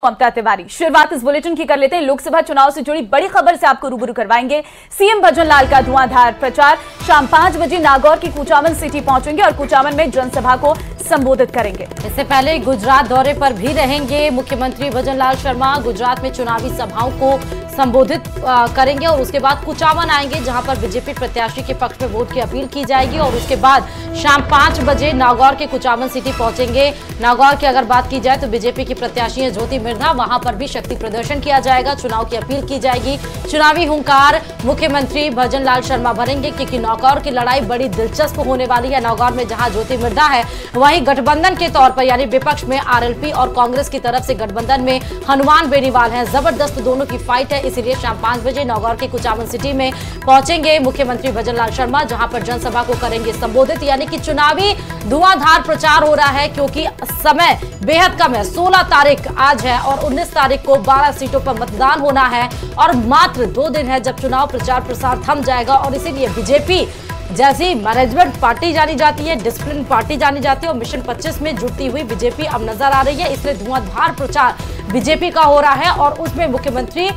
ममता तिवारी। शुरुआत इस बुलेटिन की कर लेते हैं। लोकसभा चुनाव से जुड़ी बड़ी खबर से आपको रूबरू करवाएंगे। सीएम भजनलाल का धुआंधार प्रचार। शाम 5 बजे नागौर की कुचामन सिटी पहुंचेंगे और कुचामन में जनसभा को संबोधित करेंगे। इससे पहले गुजरात दौरे पर भी रहेंगे मुख्यमंत्री भजनलाल शर्मा। गुजरात में चुनावी सभाओं को संबोधित करेंगे और उसके बाद कुचामन आएंगे, जहां पर बीजेपी प्रत्याशी के पक्ष में वोट की अपील की जाएगी और उसके बाद शाम 5 बजे नागौर के कुचामन सिटी पहुंचेंगे। नागौर की अगर बात की जाए तो बीजेपी की प्रत्याशी है ज्योति मिर्धा, वहां पर भी शक्ति प्रदर्शन किया जाएगा, चुनाव की अपील की जाएगी। चुनावी हुंकार मुख्यमंत्री भजनलाल शर्मा भरेंगे, क्योंकि नागौर की लड़ाई बड़ी दिलचस्प होने वाली है। नागौर में जहां ज्योति मिर्धा है, वहीं गठबंधन के तौर पर यानी विपक्ष में आरएलपी और कांग्रेस की तरफ से गठबंधन में हनुमान बेनीवाल हैं। जबरदस्त दोनों की फाइट है, इसीलिए शाम 5 बजे नागौर के कुचामन सिटी में पहुंचेंगे मुख्यमंत्री भजनलाल शर्मा, जहां पर जनसभा को करेंगे संबोधित। यानी कि चुनावी धुआंधार प्रचार हो रहा है, क्योंकि समय बेहद कम है। 16 तारीख आज है और 19 तारीख को 12 सीटों पर मतदान होना है और मात्र 2 दिन है जब चुनाव प्रचार प्रसार थम जाएगा। और इसीलिए बीजेपी जैसी मैनेजमेंट पार्टी जानी जाती है, डिसिप्लिन पार्टी जानी जाती है, और मिशन 25 में जुटती हुई बीजेपी अब नजर आ रही है। इसलिए धुआंधार प्रचार बीजेपी का हो रहा है और उसमें मुख्यमंत्री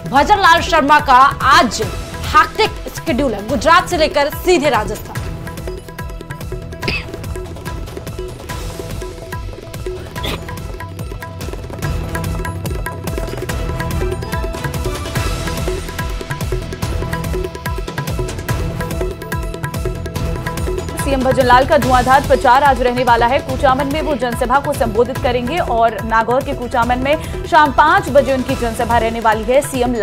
भजनलाल शर्मा का आज हैक्टिक शेड्यूल है, गुजरात से लेकर सीधे राजस्थान। सीएम भजनलाल का धुआंधार प्रचार आज रहने वाला है। कुचामन में वो जनसभा को संबोधित करेंगे और नागौर के कुचामन में शाम 5 बजे उनकी जनसभा रहने वाली है। सीएम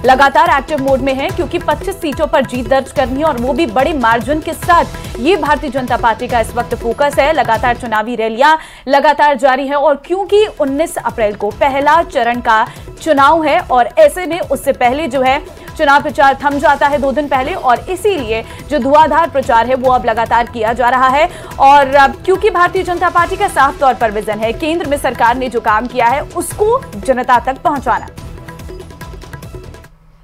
लगातार एक्टिव मोड में है, क्योंकि 25 सीटों पर जीत दर्ज करनी है और वो भी बड़े मार्जिन के साथ। ये भारतीय जनता पार्टी का इस वक्त फोकस है। लगातार चुनावी रैलियां लगातार जारी है और क्योंकि 19 अप्रैल को पहला चरण का चुनाव है और ऐसे में उससे पहले जो है चुनाव प्रचार थम जाता है 2 दिन पहले, और इसीलिए जो धुआंधार प्रचार है वो अब लगातार किया जा रहा है। और क्योंकि भारतीय जनता पार्टी का साफ तौर पर विजन है केंद्र में सरकार ने जो काम किया है उसको जनता तक पहुंचाना।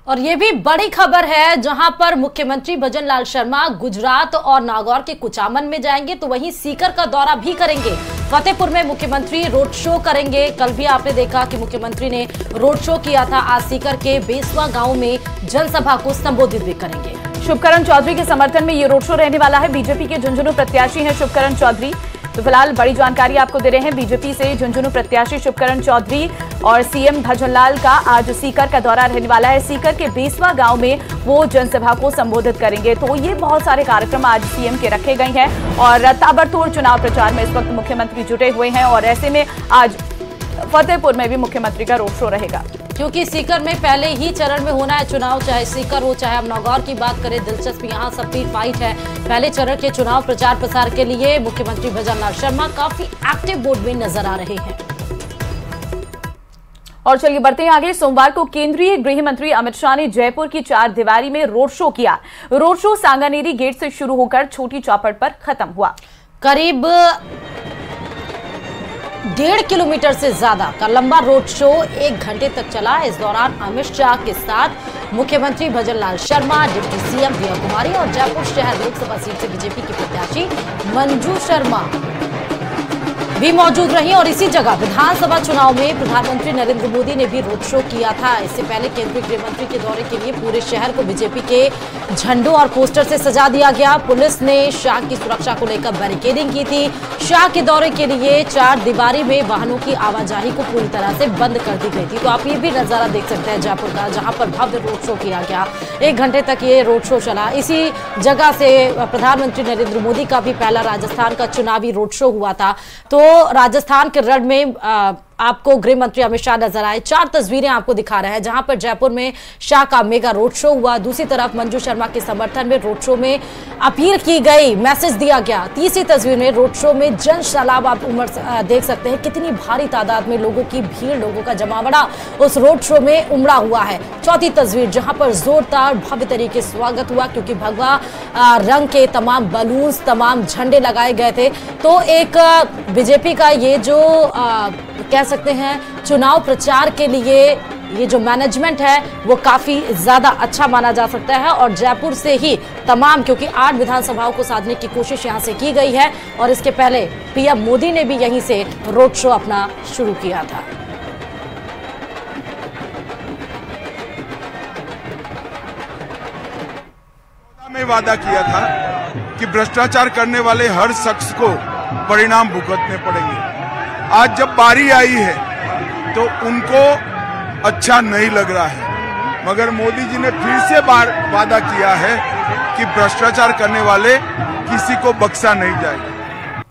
और ये भी बड़ी खबर है, जहां पर मुख्यमंत्री भजनलाल शर्मा गुजरात और नागौर के कुचामन में जाएंगे तो वहीं सीकर का दौरा भी करेंगे। फतेहपुर में मुख्यमंत्री रोड शो करेंगे। कल भी आपने देखा कि मुख्यमंत्री ने रोड शो किया था। आज सीकर के बेसवा गांव में जनसभा को संबोधित भी करेंगे। शुभकरण चौधरी के समर्थन में ये रोड शो रहने वाला है। बीजेपी के झुंझुनू प्रत्याशी हैं शुभकरण चौधरी। तो फिलहाल बड़ी जानकारी आपको दे रहे हैं। बीजेपी से झुंझुनू प्रत्याशी शुभकरण चौधरी और सीएम भजनलाल का आज सीकर का दौरा रहने वाला है। सीकर के बेसवा गांव में वो जनसभा को संबोधित करेंगे। तो ये बहुत सारे कार्यक्रम आज सीएम के रखे गए हैं और ताबड़तोड़ चुनाव प्रचार में इस वक्त मुख्यमंत्री जुटे हुए हैं और ऐसे में आज फतेहपुर में भी मुख्यमंत्री का रोड शो रहेगा, क्योंकि सीकर में पहले ही चरण में होना है चुनाव, चाहे सीकर हो चाहे हम नागौर की बात करें। दिलचस्प यहाँ सबकी फाइट है। पहले चरण के चुनाव प्रचार प्रसार के लिए मुख्यमंत्री भजनलाल शर्मा काफी एक्टिव मोड में नजर आ रहे हैं। और चलिए बढ़ते हैं आगे। सोमवार को केंद्रीय गृह मंत्री अमित शाह ने जयपुर की 4 दीवारी में रोड शो किया। रोड शो सांगानेरी गेट से शुरू होकर छोटी चौपड़ पर खत्म हुआ। करीब 1.5 किलोमीटर से ज्यादा का लंबा रोड शो 1 घंटे तक चला। इस दौरान अमित शाह के साथ मुख्यमंत्री भजनलाल शर्मा, डिप्टी सीएम दिया कुमारी और जयपुर शहर लोकसभा सीट से बीजेपी की प्रत्याशी मंजू शर्मा भी मौजूद रही। और इसी जगह विधानसभा चुनाव में प्रधानमंत्री नरेंद्र मोदी ने भी रोड शो किया था। इससे पहले केंद्रीय गृह मंत्री के दौरे के लिए पूरे शहर को बीजेपी के झंडों और पोस्टर से सजा दिया गया। पुलिस ने शाह की सुरक्षा को लेकर बैरिकेडिंग की थी। शाह के दौरे के लिए 4 दीवारी में वाहनों की आवाजाही को पूरी तरह से बंद कर दी गई थी। तो आप ये भी नजारा देख सकते हैं जयपुर का, जहां पर भव्य रोड शो किया गया। 1 घंटे तक ये रोड शो चला। इसी जगह से प्रधानमंत्री नरेंद्र मोदी का भी पहला राजस्थान का चुनावी रोड शो हुआ था। तो राजस्थान के रण में आपको गृह मंत्री अमित शाह नजर आए। 4 तस्वीरें आपको दिखा रहे हैं, जहां पर जयपुर में शाह का मेगा रोड शो हुआ। दूसरी तरफ मंजू शर्मा के समर्थन में रोड शो में अपील की गई, मैसेज दिया गया। तीसरी तस्वीर में रोड शो में जन सैलाब आप देख सकते हैं, कितनी भारी तादाद में लोगों की भीड़, लोगों का जमावड़ा उस रोड शो में उमड़ा हुआ है। चौथी तस्वीर जहां पर जोरदार भव्य तरीके से स्वागत हुआ, क्योंकि भगवा रंग के तमाम बलून्स, तमाम झंडे लगाए गए थे। तो एक बीजेपी का ये जो कह सकते हैं चुनाव प्रचार के लिए ये जो मैनेजमेंट है वो काफी ज्यादा अच्छा माना जा सकता है। और जयपुर से ही तमाम, क्योंकि 8 विधानसभाओं को साधने की कोशिश यहां से की गई है और इसके पहले पीएम मोदी ने भी यहीं से रोड शो अपना शुरू किया था। वादा किया था कि भ्रष्टाचार करने वाले हर शख्स को परिणाम भुगतने पड़ेंगे। आज जब बारी आई है तो उनको अच्छा नहीं लग रहा है, मगर मोदी जी ने फिर से वादा किया है कि भ्रष्टाचार करने वाले किसी को बख्शा नहीं जाएगा।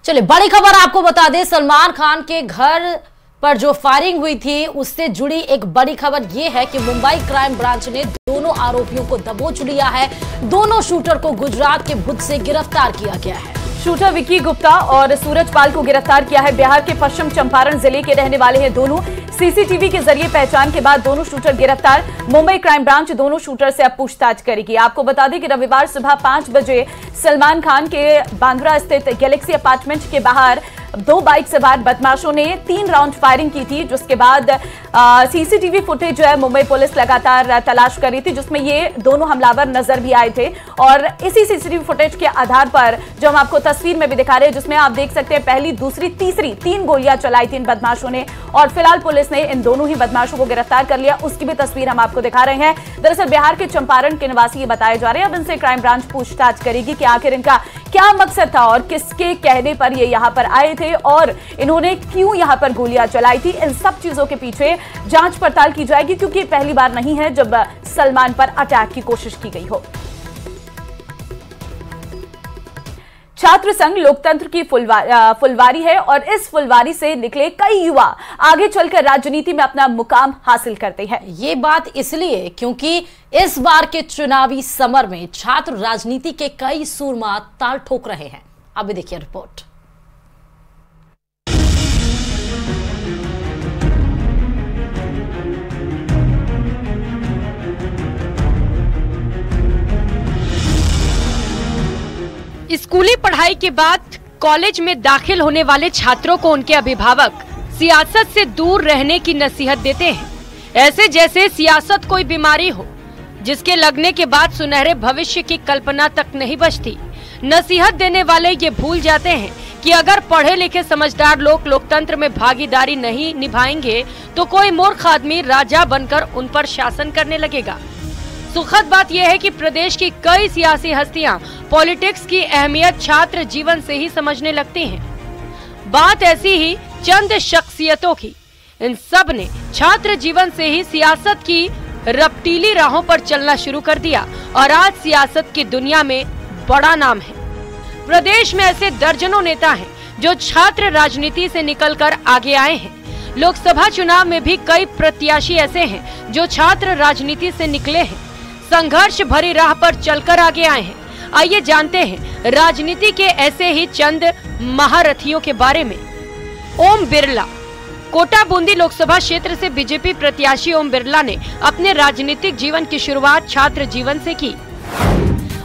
चलिए बड़ी खबर आपको बता दें, सलमान खान के घर पर जो फायरिंग हुई थी उससे जुड़ी एक बड़ी खबर यह है कि मुंबई क्राइम ब्रांच ने दोनों आरोपियों को दबोच लिया है। दोनों शूटर को गुजरात के भुज से गिरफ्तार किया गया है। शूटर विकी गुप्ता और सूरज पाल को गिरफ्तार किया है। बिहार के पश्चिम चंपारण जिले के रहने वाले हैं दोनों। सीसीटीवी के जरिए पहचान के बाद दोनों शूटर गिरफ्तार। मुंबई क्राइम ब्रांच दोनों शूटर से अब पूछताछ करेगी। आपको बता दें कि रविवार सुबह 5 बजे सलमान खान के बांद्रा स्थित गैलेक्सी अपार्टमेंट के बाहर 2 बाइक सवार बदमाशों ने 3 राउंड फायरिंग की थी, जिसके बाद सीसीटीवी फुटेज जो है मुंबई पुलिस लगातार तलाश कर रही थी, जिसमें ये दोनों हमलावर नजर भी आए थे। और इसी सीसीटीवी फुटेज के आधार पर जो हम आपको तस्वीर में भी दिखा रहे हैं, जिसमें आप देख सकते हैं पहली, दूसरी, तीसरी 3 गोलियां चलाई थी इन बदमाशों ने। और फिलहाल पुलिस ने इन दोनों ही बदमाशों को गिरफ्तार कर लिया। उसकी भी तस्वीर हम आपको दिखा रहे हैं। दरअसल बिहार के चंपारण के निवासी ये बताए जा रहे हैं। अब इनसे क्राइम ब्रांच पूछताछ करेगी कि आखिर इनका क्या मकसद था और किसके कहने पर ये यहाँ पर आए थे और इन्होंने क्यों यहाँ पर गोलियां चलाई थी। इन सब चीजों के पीछे जांच पड़ताल की जाएगी, क्योंकि पहली बार नहीं है जब सलमान पर अटैक की कोशिश की गई हो। छात्र संघ लोकतंत्र की फुलवारी है और इस फुलवारी से निकले कई युवा आगे चलकर राजनीति में अपना मुकाम हासिल करते हैं। ये बात इसलिए क्योंकि इस बार के चुनावी समर में छात्र राजनीति के कई सूरमा ताल ठोक रहे हैं। अभी देखिए रिपोर्ट। स्कूली पढ़ाई के बाद कॉलेज में दाखिल होने वाले छात्रों को उनके अभिभावक सियासत से दूर रहने की नसीहत देते हैं, ऐसे जैसे सियासत कोई बीमारी हो जिसके लगने के बाद सुनहरे भविष्य की कल्पना तक नहीं बचती। नसीहत देने वाले ये भूल जाते हैं कि अगर पढ़े लिखे समझदार लोग लोकतंत्र में भागीदारी नहीं निभाएंगे तो कोई मूर्ख आदमी राजा बनकर उन पर शासन करने लगेगा। सुखद बात यह है कि प्रदेश की कई सियासी हस्तियां पॉलिटिक्स की अहमियत छात्र जीवन से ही समझने लगती हैं। बात ऐसी ही चंद शख्सियतों की, इन सब ने छात्र जीवन से ही सियासत की रपटीली राहों पर चलना शुरू कर दिया और आज सियासत की दुनिया में बड़ा नाम है। प्रदेश में ऐसे दर्जनों नेता हैं जो छात्र राजनीति से निकलकर आगे आए हैं। लोकसभा चुनाव में भी कई प्रत्याशी ऐसे हैं जो छात्र राजनीति से निकले हैं, संघर्ष भरी राह पर चलकर आगे आए हैं। आइए जानते हैं राजनीति के ऐसे ही चंद महारथियों के बारे में। ओम बिरला। कोटा बूंदी लोकसभा क्षेत्र से बीजेपी प्रत्याशी ओम बिरला ने अपने राजनीतिक जीवन की शुरुआत छात्र जीवन से की।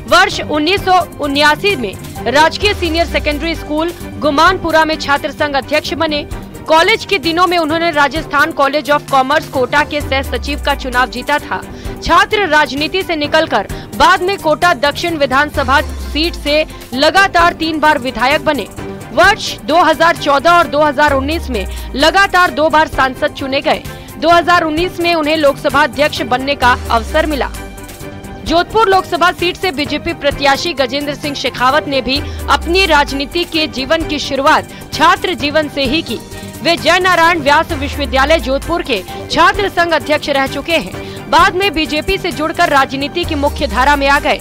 वर्ष 1979 में राजकीय सीनियर सेकेंडरी स्कूल गुमानपुरा में छात्र संघ अध्यक्ष बने। कॉलेज के दिनों में उन्होंने Rajasthan college of commerce Kota के सह सचिव का चुनाव जीता था। छात्र राजनीति से निकलकर बाद में कोटा दक्षिण विधानसभा सीट से लगातार 3 बार विधायक बने। वर्ष 2014 और 2019 में लगातार 2 बार सांसद चुने गए। 2019 में उन्हें लोकसभा अध्यक्ष बनने का अवसर मिला। जोधपुर लोकसभा सीट से बीजेपी प्रत्याशी गजेंद्र सिंह शेखावत ने भी अपनी राजनीति के जीवन की शुरुआत छात्र जीवन से ही की। वे जयनारायण व्यास विश्वविद्यालय जोधपुर के छात्र संघ अध्यक्ष रह चुके हैं। बाद में बीजेपी से जुड़कर राजनीति की मुख्य धारा में आ गए।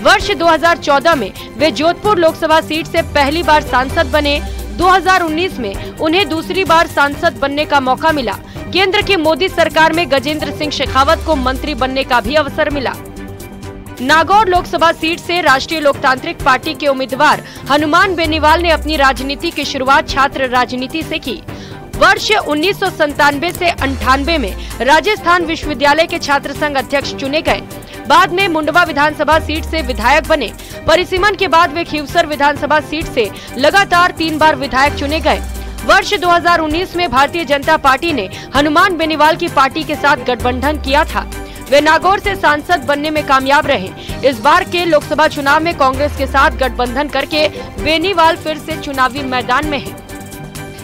वर्ष 2014 में वे जोधपुर लोकसभा सीट से पहली बार सांसद बने। 2019 में उन्हें दूसरी बार सांसद बनने का मौका मिला। केंद्र की मोदी सरकार में गजेंद्र सिंह शेखावत को मंत्री बनने का भी अवसर मिला। नागौर लोकसभा सीट से राष्ट्रीय लोकतांत्रिक पार्टी के उम्मीदवार हनुमान बेनीवाल ने अपनी राजनीति की शुरुआत छात्र राजनीति से की। वर्ष 1997 से 98 में राजस्थान विश्वविद्यालय के छात्र संघ अध्यक्ष चुने गए। बाद में मुंडवा विधानसभा सीट से विधायक बने। परिसीमन के बाद वे खीवसर विधानसभा सीट से लगातार 3 बार विधायक चुने गए। वर्ष 2019 में भारतीय जनता पार्टी ने हनुमान बेनीवाल की पार्टी के साथ गठबंधन किया था। वे नागौर से सांसद बनने में कामयाब रहे। इस बार के लोकसभा चुनाव में कांग्रेस के साथ गठबंधन करके बेनीवाल फिर से चुनावी मैदान में हैं।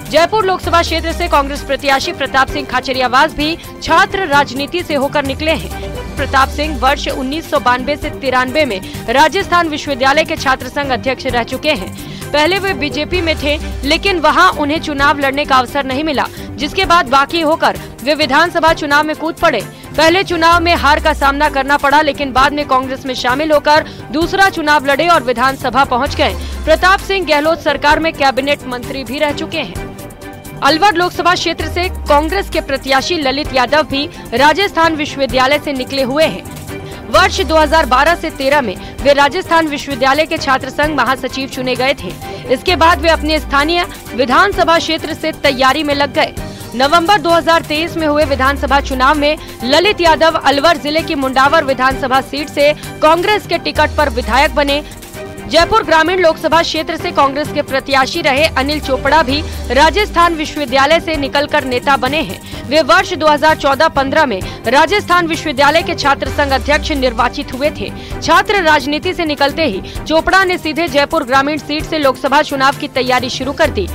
जयपुर लोकसभा क्षेत्र से कांग्रेस प्रत्याशी प्रताप सिंह खाचरियावास भी छात्र राजनीति से होकर निकले हैं। प्रताप सिंह वर्ष 1992 से 93 में राजस्थान विश्वविद्यालय के छात्र संघ अध्यक्ष रह चुके हैं। पहले वे बीजेपी में थे, लेकिन वहां उन्हें चुनाव लड़ने का अवसर नहीं मिला, जिसके बाद बाकी होकर वे विधानसभा चुनाव में कूद पड़े। पहले चुनाव में हार का सामना करना पड़ा, लेकिन बाद में कांग्रेस में शामिल होकर दूसरा चुनाव लड़े और विधानसभा पहुंच गए। प्रताप सिंह गहलोत सरकार में कैबिनेट मंत्री भी रह चुके हैं। अलवर लोकसभा क्षेत्र से कांग्रेस के प्रत्याशी ललित यादव भी राजस्थान विश्वविद्यालय से निकले हुए हैं। वर्ष 2012 से 13 में वे राजस्थान विश्वविद्यालय के छात्र संघ महासचिव चुने गए थे। इसके बाद वे अपने स्थानीय विधानसभा क्षेत्र से तैयारी में लग गए। नवंबर 2023 में हुए विधानसभा चुनाव में ललित यादव अलवर जिले की मुंडावर विधानसभा सीट से कांग्रेस के टिकट पर विधायक बने। जयपुर ग्रामीण लोकसभा क्षेत्र से कांग्रेस के प्रत्याशी रहे अनिल चोपड़ा भी राजस्थान विश्वविद्यालय से निकलकर नेता बने हैं। वे वर्ष 2014-15 में राजस्थान विश्वविद्यालय के छात्र संघ अध्यक्ष निर्वाचित हुए थे। छात्र राजनीति से निकलते ही चोपड़ा ने सीधे जयपुर ग्रामीण सीट से लोकसभा चुनाव की तैयारी शुरू कर दी।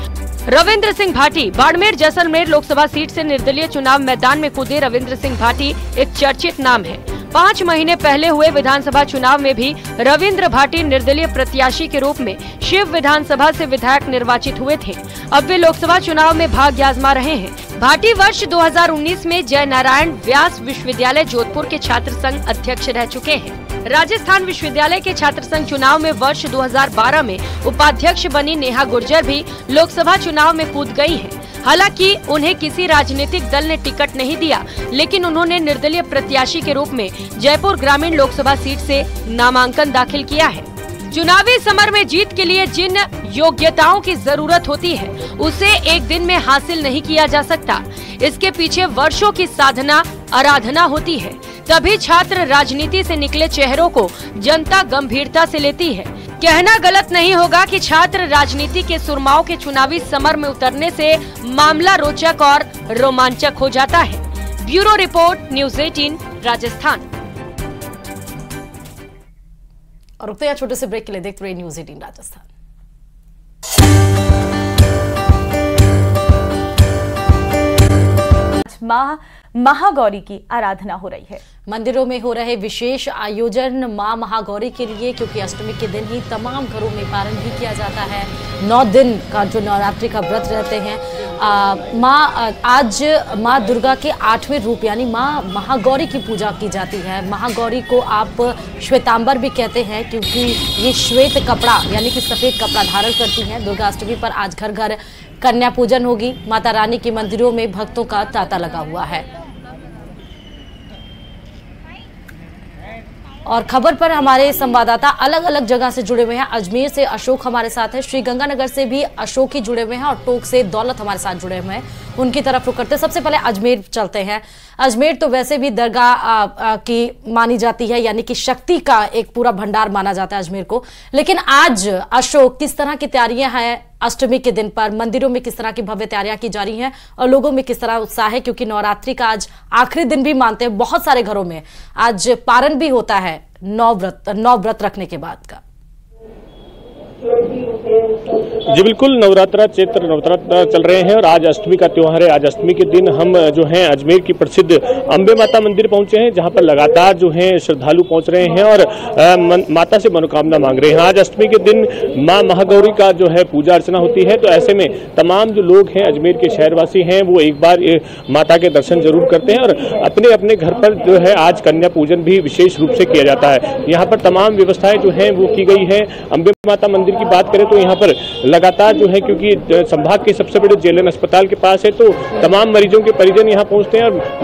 रविंद्र सिंह भाटी बाड़मेर जैसलमेर लोकसभा सीट से निर्दलीय चुनाव मैदान में कूदे रविंद्र सिंह भाटी एक चर्चित नाम है। 5 महीने पहले हुए विधानसभा चुनाव में भी रविंद्र भाटी निर्दलीय प्रत्याशी के रूप में शिव विधानसभा से विधायक निर्वाचित हुए थे। अब वे लोकसभा चुनाव में भाग्य आजमा रहे हैं। भाटी वर्ष 2019 में जय नारायण व्यास विश्वविद्यालय जोधपुर के छात्र संघ अध्यक्ष रह चुके हैं। राजस्थान विश्वविद्यालय के छात्र संघ चुनाव में वर्ष 2012 में उपाध्यक्ष बनी नेहा गुर्जर भी लोकसभा चुनाव में कूद गई हैं। हालांकि उन्हें किसी राजनीतिक दल ने टिकट नहीं दिया, लेकिन उन्होंने निर्दलीय प्रत्याशी के रूप में जयपुर ग्रामीण लोकसभा सीट से नामांकन दाखिल किया है। चुनावी समर में जीत के लिए जिन योग्यताओं की जरूरत होती है, उसे एक दिन में हासिल नहीं किया जा सकता। इसके पीछे वर्षों की साधना आराधना होती है। तभी छात्र राजनीति से निकले चेहरों को जनता गंभीरता से लेती है। कहना गलत नहीं होगा कि छात्र राजनीति के सुरमाओं के चुनावी समर में उतरने से मामला रोचक और रोमांचक हो जाता है। Bureau report, news 18 Rajasthan. और रुकते हैं छोटे से ब्रेक के लिए, देखते रहिए न्यूज़ 18 राजस्थान। माँ महागौरी की आराधना हो रही है। मंदिरों में हो रहे विशेष आयोजन माँ महागौरी के लिए, क्योंकि अष्टमी के दिन ही तमाम घरों में पारण भी किया जाता है। 9 दिन का जो नवरात्रि का व्रत रहते हैं। आज माँ दुर्गा के 8वें रूप यानी माँ महागौरी की पूजा की जाती है। महागौरी को आप श्वेतांबर भी कहते हैं, क्योंकि ये श्वेत कपड़ा यानी कि सफेद कपड़ा धारण करती हैं। दुर्गा अष्टमी पर आज घर घर कन्या पूजन होगी। माता रानी के मंदिरों में भक्तों का तांता लगा हुआ है। और खबर पर हमारे संवाददाता अलग अलग जगह से जुड़े हुए हैं। अजमेर से अशोक हमारे साथ है, श्रीगंगानगर से भी अशोक ही जुड़े हुए हैं और टोंक से दौलत हमारे साथ जुड़े हुए हैं। उनकी तरफ रुक करते सबसे पहले अजमेर चलते हैं। अजमेर तो वैसे भी दरगाह की मानी जाती है, यानी कि शक्ति का एक पूरा भंडार माना जाता है अजमेर को। लेकिन आज अशोक, किस तरह की तैयारियां हैं अष्टमी के दिन पर? मंदिरों में किस तरह की भव्य तैयारियां की जा रही हैं और लोगों में किस तरह उत्साह है? क्योंकि नवरात्रि का आज आखिरी दिन भी मानते हैं बहुत सारे घरों में। आज पारण भी होता है 9 व्रत रखने के बाद का। जी बिल्कुल, नवरात्रा चैत्र नवरात्रा चल रहे हैं और आज अष्टमी का त्योहार है। आज अष्टमी के दिन हम जो हैं अजमेर की प्रसिद्ध अंबे माता मंदिर पहुंचे हैं, जहां पर लगातार जो हैं श्रद्धालु पहुंच रहे हैं और माता से मनोकामना मांग रहे हैं। आज अष्टमी के दिन मां महागौरी का जो है पूजा अर्चना होती है, तो ऐसे में तमाम जो लोग हैं अजमेर के शहरवासी हैं वो एक बार माता के दर्शन जरूर करते हैं और अपने अपने घर पर जो है आज कन्या पूजन भी विशेष रूप से किया जाता है। यहाँ पर तमाम व्यवस्थाएं जो है वो की गई है। अंबे माता मंदिर की बात करें तो यहाँ पर लगातार जो है, क्योंकि संभाग के सबसे बड़े जेलन अस्पताल के पास है, तो तमाम मरीजों के परिजन यहाँ पहुँचते हैं और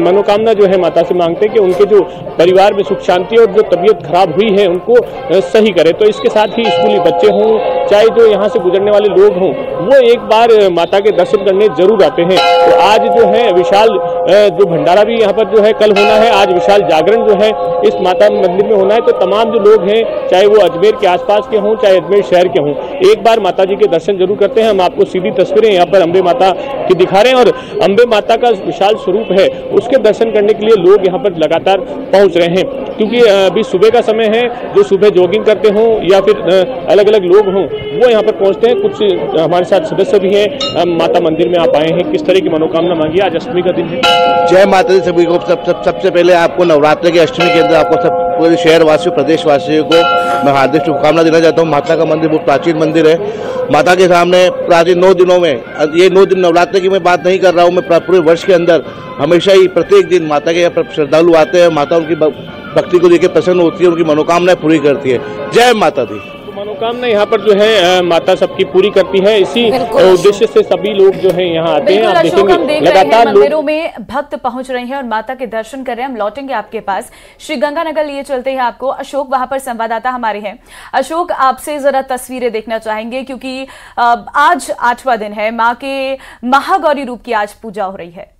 मनोकामना जो है माता से मांगते हैं कि उनके जो परिवार में सुख शांति और जो तबीयत खराब हुई है उनको सही करे। तो इसके साथ ही स्कूली बच्चे हों, चाहे जो यहाँ से गुजरने वाले लोग हों, वो एक बार माता के दर्शन करने जरूर आते हैं। तो आज जो है विशाल जो भंडारा भी यहाँ पर जो है कल होना है। आज विशाल जागरण जो है इस माता मंदिर में होना है। तो तमाम जो लोग हैं, चाहे वो अजमेर के आसपास के हों चाहे अजमेर शहर के हों, एक बार माता जी के दर्शन जरूर करते हैं। हम आपको सीधी तस्वीरें यहाँ पर अंबे माता की दिखा रहे हैं और अंबे माता का विशाल स्वरूप है उसके दर्शन करने के लिए लोग यहाँ पर लगातार पहुँच रहे हैं। क्योंकि अभी सुबह का समय है, जो सुबह जॉगिंग करते हों या फिर अलग अलग लोग हों वो यहाँ पर पहुँचते हैं। कुछ हमारे साथ सदस्य भी हैं, माता मंदिर में आप आए हैं, किस तरह की मनोकामना मांगी? आज अष्टमी का दिन है। जय माता दी सभी को। सबसे पहले आपको नवरात्र की अष्टमी के अंदर आपको सब पूरे शहर वासियों, प्रदेश वासियों को मैं हार्दिक शुभकामना देना चाहता हूँ। माता का मंदिर बहुत प्राचीन मंदिर है। माता के सामने प्राचीन 9 दिनों में, ये 9 दिन नवरात्र की मैं बात नहीं कर रहा हूँ, मैं पूरे वर्ष के अंदर हमेशा ही प्रत्येक दिन माता के यहाँ श्रद्धालु आते हैं। माता उनकी भक्ति को देकर प्रसन्न होती है, उनकी मनोकामनाएं पूरी करती है। जय माता दी। मनोकामना यहाँ पर जो है माता सबकी पूरी करती है। इसी उद्देश्य से सभी लोग जो है यहाँ आते हैं। आप देखेंगे लगातार मंदिरों में भक्त पहुंच रहे हैं और माता के दर्शन कर रहे हैं। हम लौटेंगे आपके पास, श्री गंगानगर लिए चलते हैं आपको। अशोक वहां पर संवाददाता हमारे हैं। अशोक, आपसे जरा तस्वीरें देखना चाहेंगे क्योंकि आज 8वां दिन है, माँ के महागौरी रूप की आज पूजा हो रही है।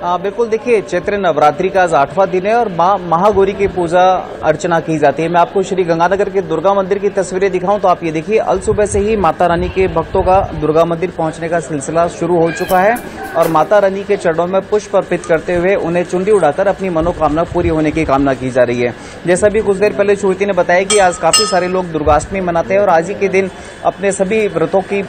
बिल्कुल, देखिए चैत्र नवरात्रि का आज 8वां दिन है और माँ महागौरी की पूजा अर्चना की जाती है। मैं आपको श्री गंगानगर के दुर्गा मंदिर की तस्वीरें दिखाऊं तो आप ये देखिए, अल सुबह से ही माता रानी के भक्तों का दुर्गा मंदिर पहुंचने का सिलसिला शुरू हो चुका है और माता रानी के चरणों में पुष्प अर्पित करते हुए उन्हें चुंडी उड़ाकर अपनी मनोकामना पूरी होने की कामना की जा रही है। जैसा भी कुछ देर पहले श्रुति ने बताया कि आज काफी सारे लोग दुर्गाष्टमी मनाते हैं और आज ही के दिन अपने सभी व्रतों की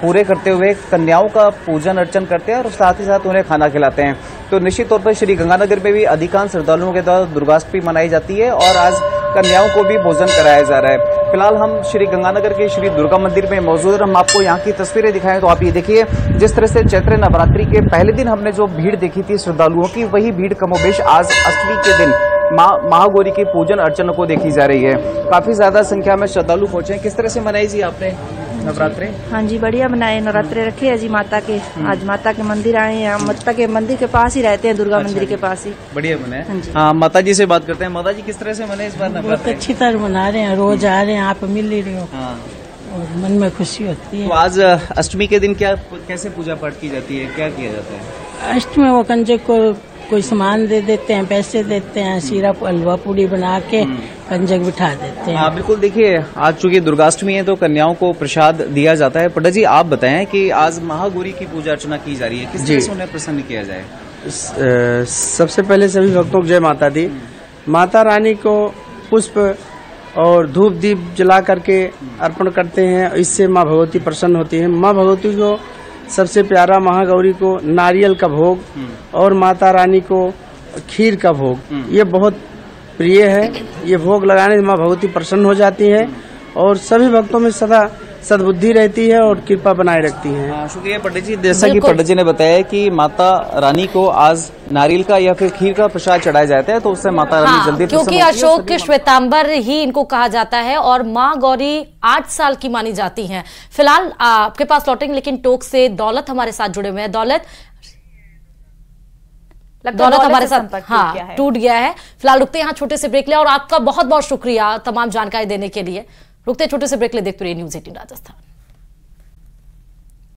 पूरे करते हुए कन्याओं का पूजन अर्चन करते हैं और साथ ही साथ उन्हें खाना खिलाते हैं। तो निश्चित तौर पर श्री गंगानगर में भी अधिकांश श्रद्धालुओं के द्वारा दुर्गाष्टमी मनाई जाती है और आज कन्याओं को भी भोजन कराया जा रहा है। फिलहाल हम श्री गंगानगर के श्री दुर्गा मंदिर में मौजूद हैं। हम आपको यहाँ की तस्वीरें दिखाएं तो आप ये देखिए, जिस तरह से चैत्र नवरात्रि के पहले दिन हमने जो भीड़ देखी थी श्रद्धालुओं की, वही भीड़ कमोबेश आज अष्टमी के दिन माँ महागौरी की पूजन अर्चना को देखी जा रही है। काफी ज्यादा संख्या में श्रद्धालु पहुंचे हैं। किस तरह से मनाई जी आपने नवरात्रे? हाँ जी, बढ़िया मनाए। नवरात्रे रखे है जी माता के। आज माता के मंदिर आए हैं, माता के मंदिर के पास ही रहते हैं, दुर्गा मंदिर के पास ही। बढ़िया मनाए। हाँ, माता जी से बात करते हैं। माता जी, किस तरह से मनाए इस बार नवरात्रे? बहुत अच्छी तरह मना रहे हैं, रोज आ रहे हैं, आप मिल ही रहे हो और मन में खुशी होती है। तो आज अष्टमी के दिन कैसे पूजा पाठ की जाती है, क्या किया जाता है? अष्टमी वो कंजक को कोई सामान दे देते हैं, पैसे देते हैं, शीरा हलवा पूड़ी बना के कंजक बिठा देते हैं। हाँ बिल्कुल, देखिए आज चूंकि दुर्गाष्टमी है तो कन्याओं को प्रसाद दिया जाता है। पंडित जी, आप बताएं कि आज महागौरी की पूजा अर्चना की जा रही है, किस तरह से उन्हें प्रसन्न किया जाए? सबसे पहले सभी भक्तों को जय माता दी। माता रानी को पुष्प और धूप दीप जला करके अर्पण करते हैं, इससे माँ भगवती प्रसन्न होती है। माँ भगवती को सबसे प्यारा महागौरी को नारियल का भोग और माता रानी को खीर का भोग, ये बहुत प्रिय है। ये भोग लगाने से माँ भगवती प्रसन्न हो जाती है और सभी भक्तों में सदा सद्बुद्धि रहती है और कृपा बनाए रखती है। शुक्रिया पंडित जी। जैसा कि पंडित जी ने बताया कि माता रानी को आज नारियल का या फिर खीर का प्रसाद चढ़ाया जाता है, तो उससे माता रानी जल्दी क्योंकि अशोक के श्वेतांबर ही इनको कहा जाता है और माँ गौरी 8 साल की मानी जाती हैं। फिलहाल आपके पास लौटेंगे, लेकिन टोक से दौलत हमारे साथ जुड़े हुए हैं। दौलत हमारे साथ टूट गया है। फिलहाल रुकते हैं यहाँ, छोटे से ब्रेक ले और आपका बहुत बहुत शुक्रिया तमाम जानकारी देने के लिए। रुकते छोटे से ब्रेक ले, देखते रहिए न्यूज़ 18 राजस्थान।